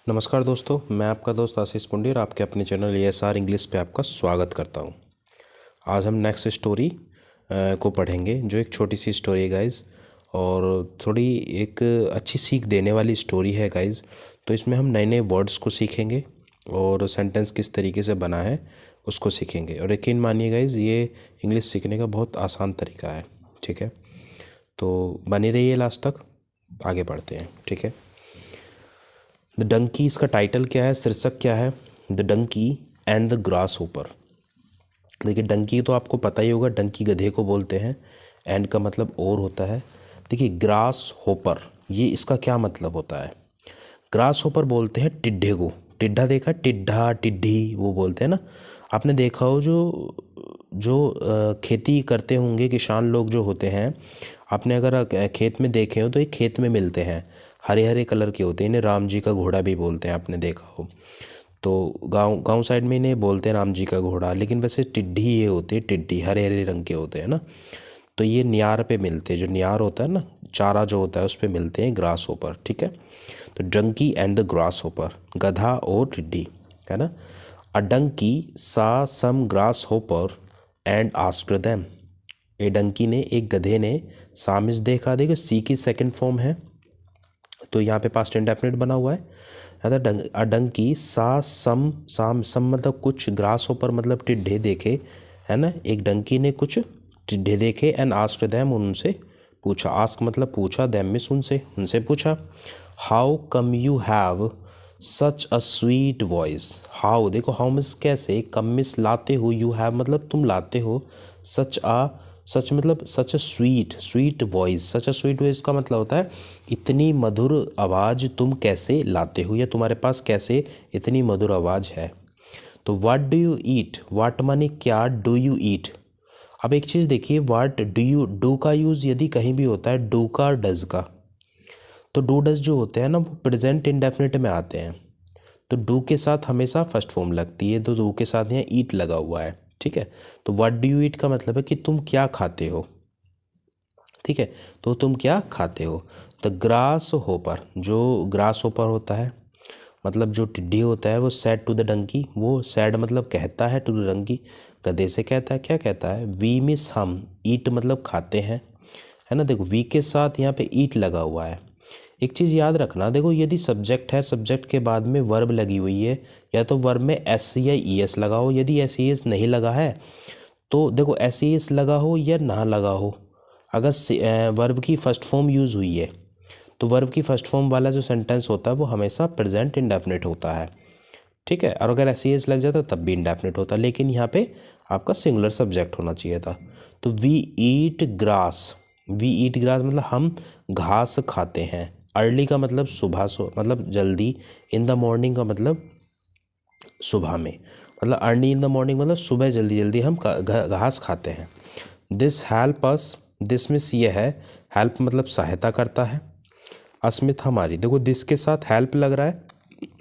नमस्कार दोस्तों, मैं आपका दोस्त आशीष पुंडी और आपके अपने चैनल ESR इंग्लिश पे आपका स्वागत करता हूँ। आज हम नेक्स्ट स्टोरी को पढ़ेंगे, जो एक छोटी सी स्टोरी है गाइज़, और थोड़ी एक अच्छी सीख देने वाली स्टोरी है गाइज़। तो इसमें हम नए नए वर्ड्स को सीखेंगे और सेंटेंस किस तरीके से बना है उसको सीखेंगे। और यकीन मानिए गाइज़, ये इंग्लिश सीखने का बहुत आसान तरीका है। ठीक है, तो बने रहिए लास्ट तक, आगे बढ़ते हैं। ठीक है, द डंकी, इसका टाइटल क्या है, शीर्षक क्या है? The donkey and the grasshopper. देखिए, डंकी तो आपको पता ही होगा, डंकी गधे को बोलते हैं। एंड का मतलब और होता है। देखिए, ग्रास होपर, ये इसका क्या मतलब होता है? ग्रास होपर बोलते हैं टिड्ढे को। टिड्ढा देखा, टिड्ढा टिड्ढी वो बोलते हैं ना। आपने देखा हो जो जो खेती करते होंगे किसान लोग जो होते हैं, आपने अगर खेत में देखे हो तो ये खेत में मिलते हैं, हरे हरे कलर के होते हैं। इन्हें राम जी का घोड़ा भी बोलते हैं, आपने देखा हो। तो गांव साइड में इन्हें बोलते हैं राम जी का घोड़ा, लेकिन वैसे टिड्ढी ये होती है, टिड्ढी हरे हरे रंग के होते हैं ना। तो ये न्यार पे मिलते हैं, जो न्यार होता है ना, चारा जो होता है उस पे मिलते हैं ग्रास होपर। ठीक है, तो donkey and the grasshopper, गधा और टिड्ढी, है ना। A donkey saw some grasshopper and asked them. A donkey ने, एक गधे ने, सामिस देखा। देखो, सी की सेकंड फॉर्म है, तो यहाँ पे पास्ट इंडेफिनिट बना हुआ है। अ डंकी सा सम मतलब कुछ, ग्रास होपर मतलब टिड्ढे देखे, है ना। एक डंकी ने कुछ टिड्ढे देखे, एंड आस्क्ड देम, उनसे पूछा। आस्क मतलब पूछा, देम में उनसे पूछा। How come you have such a sweet voice. How, देखो, हाउ मिस कैसे, कम मिस लाते हो, यू हैव मतलब तुम लाते हो, सच मतलब such a sweet voice. Such a sweet voice का मतलब होता है इतनी मधुर आवाज़ तुम कैसे लाते हो, या तुम्हारे पास कैसे इतनी मधुर आवाज़ है। तो what do you eat, what माने क्या, डू यू ईट। अब एक चीज़ देखिए, व्हाट डू यू, डू का यूज़ यदि कहीं भी होता है, डू का और डज का, तो डू डज जो होते हैं ना, वो प्रेजेंट इंडेफिनिट में आते हैं। तो डू के साथ हमेशा फर्स्ट फॉर्म लगती है, तो डू के साथ यहाँ ईट लगा हुआ है। ठीक है, तो व्हाट डू यू ईट का मतलब है कि तुम क्या खाते हो। ठीक है, तो तुम क्या खाते हो। द ग्रास होपर, जो ग्रास होपर होता है मतलब जो टिड्डी होता है, वो सैड टू द डंकी, वो सैड मतलब कहता है, टू द डंकी गधे से कहता है, क्या कहता है, वी मिस हम, ईट मतलब खाते हैं, है ना। देखो, वी के साथ यहाँ पे ईट लगा हुआ है। एक चीज़ याद रखना, देखो, यदि सब्जेक्ट है, सब्जेक्ट के बाद में वर्ब लगी हुई है, या तो वर्ब में एस या ई एस लगा हो। यदि एस ई एस नहीं लगा है तो देखो, एस ई एस लगा हो या ना लगा हो, अगर वर्ब की फर्स्ट फॉर्म यूज़ हुई है, तो वर्ब की फर्स्ट फॉर्म वाला जो सेंटेंस होता है वो हमेशा प्रेजेंट इंडेफिनिट होता है। ठीक है, और अगर एस ई एस लग जाता तब भी इंडेफिनिट होता, लेकिन यहाँ पे आपका सिंगुलर सब्जेक्ट होना चाहिए था। तो we eat grass, we eat grass मतलब हम घास खाते हैं। अर्ली का मतलब सुबह, मतलब जल्दी। इन द मॉर्निंग का मतलब सुबह में, मतलब अर्ली इन द मॉर्निंग मतलब सुबह जल्दी जल्दी हम घास खाते हैं। This help us, this means ये है, हेल्प मतलब सहायता करता है। अस्मित हमारी, देखो दिस के साथ हेल्प लग रहा है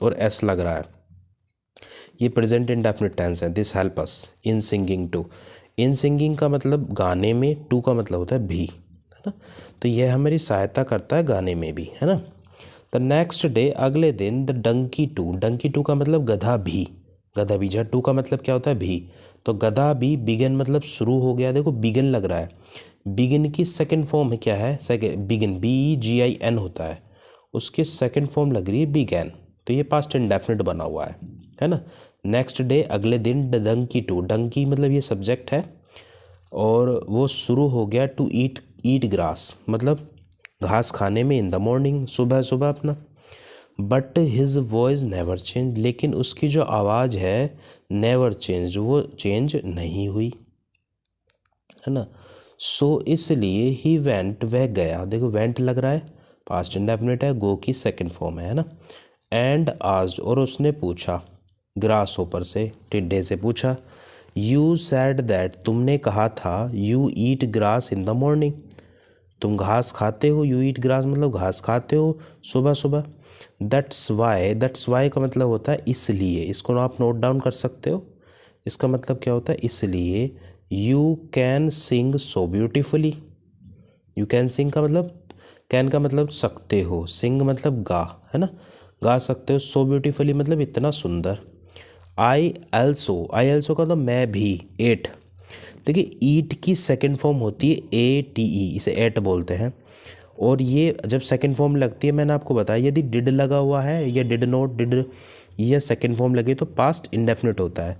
और एस लग रहा है, ये प्रेजेंट इंडेफिनिट टेंस है। This help us in singing too, in singing का मतलब गाने में, टू का मतलब होता है भी, है ना। तो यह हमारी सहायता करता है गाने में भी, है ना। द नेक्स्ट डे, अगले दिन, the donkey too, donkey too का मतलब गधा भी, गधा भी, जहाँ टू का मतलब क्या होता है, भी, तो गधा भी, बिगन मतलब शुरू हो गया। देखो, बिगन लग रहा है, बिगिन की सेकंड फॉर्म है क्या है, सेकंड, बिगिन, BEGIN होता है, उसकी सेकंड फॉर्म लग रही है बिगैन, तो ये पास्ट इंडेफिनिट बना हुआ है ना। नेक्स्ट डे, अगले दिन, डंकी टू, डंकी मतलब ये सब्जेक्ट है, और वो शुरू हो गया, टू ईट, ईट ग्रास मतलब घास खाने में, इन द मॉर्निंग सुबह सुबह अपना। But his voice never change, लेकिन उसकी जो आवाज़ है, नेवर चेंज, वो चेंज नहीं हुई, है ना। सो इसलिए ही वेंट, वह गया। देखो, वेंट लग रहा है, पास्ट इंडेफिनिट है, गो की सेकंड फॉर्म है ना। एंड आस्क्ड, और उसने पूछा, ग्रास होपर से, टिड्ढे से पूछा। यू सैड दैट, तुमने कहा था, you eat grass in the morning, तुम घास खाते हो, यू ईट ग्रास मतलब घास खाते हो सुबह सुबह। दैट्स वाई, दैट्स वाई का मतलब होता है इसलिए, इसको आप नोट डाउन कर सकते हो। इसका मतलब क्या होता है, इसलिए। You can sing so beautifully, you can sing का मतलब, कैन का मतलब सकते हो, सिंग मतलब गा, है ना। गा सकते हो। सो ब्यूटीफुली मतलब इतना सुंदर। आई एल्सो का तो मैं भी। एट, देखिए ईट की सेकंड फॉर्म होती है ATE, इसे एट बोलते हैं। और ये जब सेकंड फॉर्म लगती है, मैंने आपको बताया यदि डिड लगा हुआ है या डिड नॉट, डिड या सेकंड फॉर्म लगे तो पास्ट इंडेफिनिट होता है।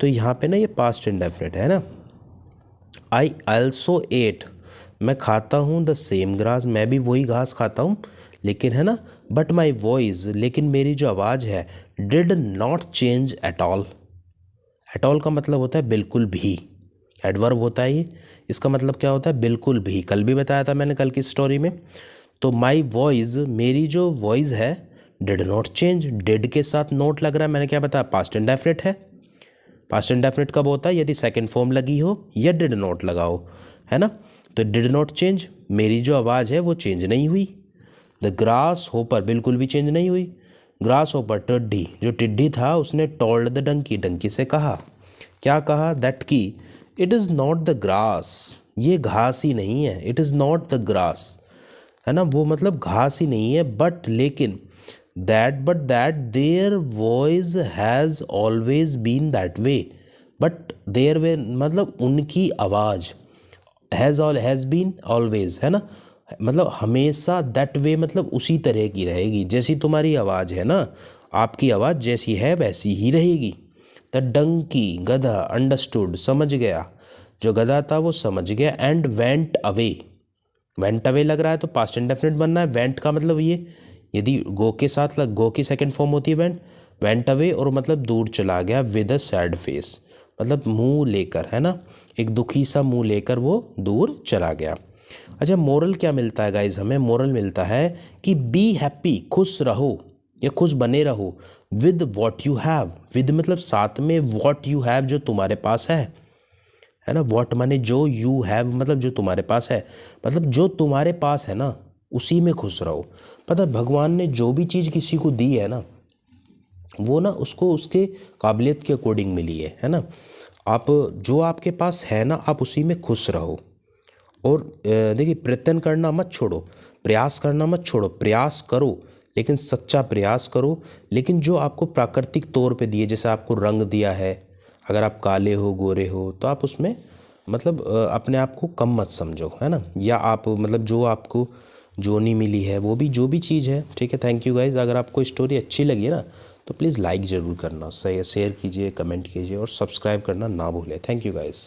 तो यहाँ पे ना ये पास्ट इंडेफिनिट है ना। आई ऑल्सो एट, मैं खाता हूँ द सेम ग्रास, मैं भी वही घास खाता हूँ, लेकिन है ना। बट माई वॉइस, लेकिन मेरी जो आवाज़ है, did not change at all. At all का मतलब होता है बिल्कुल भी, एडवर्ब होता है ये। इसका मतलब क्या होता है? बिल्कुल भी। कल भी बताया था मैंने, कल की स्टोरी में। तो माई वॉइस, मेरी जो वॉइस है, डिड नॉट चेंज। डिड के साथ नोट लग रहा है, मैंने क्या बताया? पास्ट इंडेफिनिट है। पास्ट इंडेफिनिट कब होता है? यदि सेकंड फॉर्म लगी हो या डिड नॉट लगा हो, है ना। तो डिड नॉट चेंज, मेरी जो आवाज़ है वो चेंज नहीं हुई। द ग्रास होपर, बिल्कुल भी चेंज नहीं हुई। ग्रास होपर, टिड्डी, जो टिड्डी था उसने टोल्ड द डंकी, डंकी से कहा, क्या कहा? दैट की it is not the grass, ये घास ही नहीं है। It is not the grass, है ना, वो मतलब घास ही नहीं है। बट लेकिन that their voice has always been that way. But their way मतलब उनकी आवाज़, हैज़ बीन ऑलवेज, है ना, मतलब हमेशा। दैट वे मतलब उसी तरह की रहेगी जैसी तुम्हारी आवाज़ है ना, आपकी आवाज़ जैसी है वैसी ही रहेगी। द डंकी, गधा, अंडरस्टूड, समझ गया, जो गधा था वो समझ गया। And went away, went away लग रहा है तो पास्ट इंडेफिनिट बनना है। वेंट का मतलब ये, यदि गो के साथ गो की सेकंड फॉर्म होती है वेंट। वेंट अवे और मतलब दूर चला गया। विद अ सैड फेस, मतलब मुंह लेकर, है ना, एक दुखी सा मुंह लेकर वो दूर चला गया। अच्छा, मोरल क्या मिलता है गाइज हमें? मोरल मिलता है कि बी हैप्पी, खुश रहो या खुश बने रहो। With what you have, with मतलब साथ में, वॉट यू हैव जो तुम्हारे पास है ना। वॉट माने जो, यू हैव मतलब जो तुम्हारे पास है, मतलब जो तुम्हारे पास है ना उसी में खुश रहो। पता है भगवान ने जो भी चीज़ किसी को दी है ना, वो ना उसको उसके काबिलियत के अकॉर्डिंग मिली है ना। आप जो आपके पास है ना, आप उसी में खुश रहो। और देखिए, प्रयत्न करना मत छोड़ो, प्रयास करना मत छोड़ो, प्रयास करो लेकिन सच्चा प्रयास करो। लेकिन जो आपको प्राकृतिक तौर पे दिए, जैसे आपको रंग दिया है, अगर आप काले हो, गोरे हो, तो आप उसमें मतलब अपने आप को कम मत समझो, है ना। या आप मतलब जो आपको जोनी मिली है, वो भी जो भी चीज़ है, ठीक है। Thank you guys. अगर आपको स्टोरी अच्छी लगी है ना, तो प्लीज़ लाइक ज़रूर करना, शेयर कीजिए, कमेंट कीजिए और सब्सक्राइब करना ना भूलें। Thank you guys.